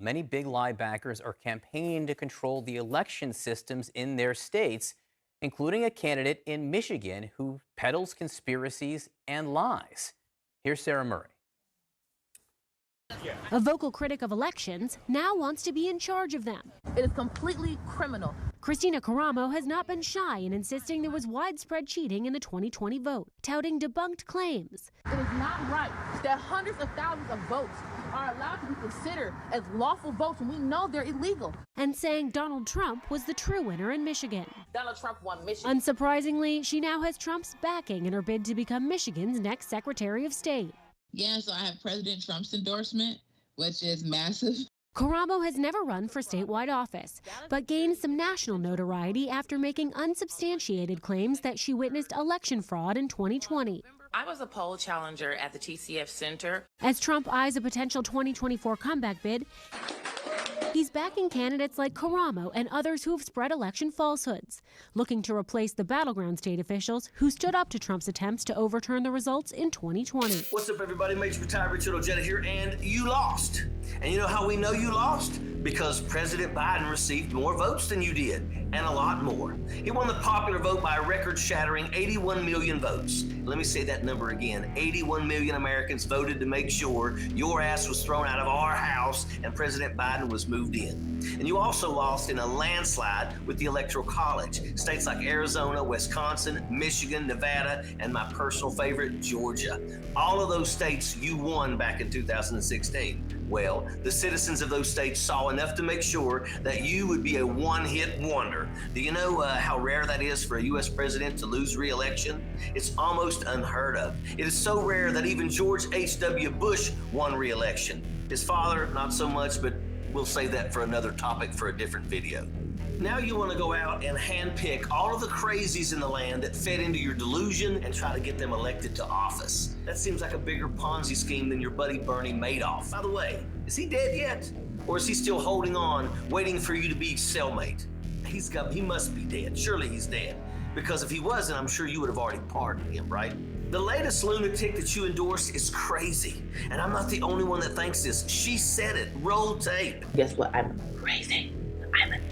many big lie backers are campaigning to control the election systems in their states, including a candidate in Michigan who peddles conspiracies and lies. Here's Sarah Murray. A vocal critic of elections now wants to be in charge of them. It is completely criminal. Christina Caramo has not been shy in insisting there was widespread cheating in the 2020 vote, touting debunked claims. It is not right that hundreds of thousands of votes are allowed to be considered as lawful votes when we know they're illegal. And saying Donald Trump was the true winner in Michigan. Donald Trump won Michigan. Unsurprisingly, she now has Trump's backing in her bid to become Michigan's next Secretary of State. Yeah, so I have President Trump's endorsement, which is massive. Caramo has never run for statewide office, but gained some national notoriety after making unsubstantiated claims that she witnessed election fraud in 2020. I was a poll challenger at the TCF Center. As Trump eyes a potential 2024 comeback bid, he's backing candidates like Caramo and others who've spread election falsehoods, looking to replace the battleground state officials who stood up to Trump's attempts to overturn the results in 2020. What's up, everybody? Major Retired Richard Ojeda here, and you lost. And you know how we know you lost? Because President Biden received more votes than you did, and a lot more. He won the popular vote by a record-shattering 81 million votes. Let me say that number again. 81 million Americans voted to make sure your ass was thrown out of our house and President Biden was moved in. And you also lost in a landslide with the Electoral College. States like Arizona, Wisconsin, Michigan, Nevada, and my personal favorite, Georgia. All of those states you won back in 2016. Well, the citizens of those states saw enough to make sure that you would be a one-hit wonder. Do you know how rare that is for a U.S. president to lose re-election? It's almost unheard of. It is so rare that even George H.W. Bush won re-election. His father, not so much, but we'll save that for another topic for a different video. Now you want to go out and handpick all of the crazies in the land that fed into your delusion and try to get them elected to office. That seems like a bigger Ponzi scheme than your buddy Bernie Madoff. By the way, is he dead yet? Or is he still holding on, waiting for you to be cellmate? He must be dead. Surely he's dead. Because if he wasn't, I'm sure you would have already pardoned him, right? The latest lunatic that you endorse is crazy. And I'm not the only one that thinks this. She said it. Roll tape. Guess what? I'm crazy. I'm an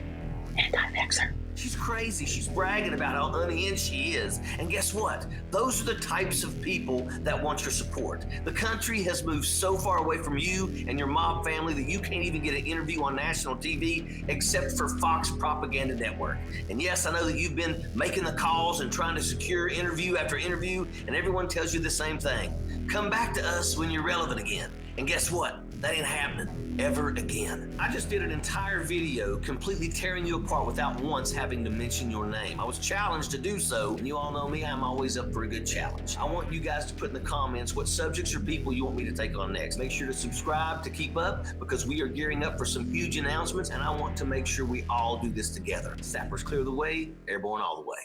anti-vaxxer. She's crazy. She's bragging about how unhinged she is. And guess what? Those are the types of people that want your support. The country has moved so far away from you and your mob family that you can't even get an interview on national TV except for Fox Propaganda Network. And yes, I know that you've been making the calls and trying to secure interview after interview, and everyone tells you the same thing. Come back to us when you're relevant again. And guess what? That ain't happening ever again. I just did an entire video completely tearing you apart without once having to mention your name. I was challenged to do so, and you all know me, I'm always up for a good challenge. I want you guys to put in the comments what subjects or people you want me to take on next. Make sure to subscribe to keep up, because we are gearing up for some huge announcements, and I want to make sure we all do this together. Sappers clear the way, airborne all the way.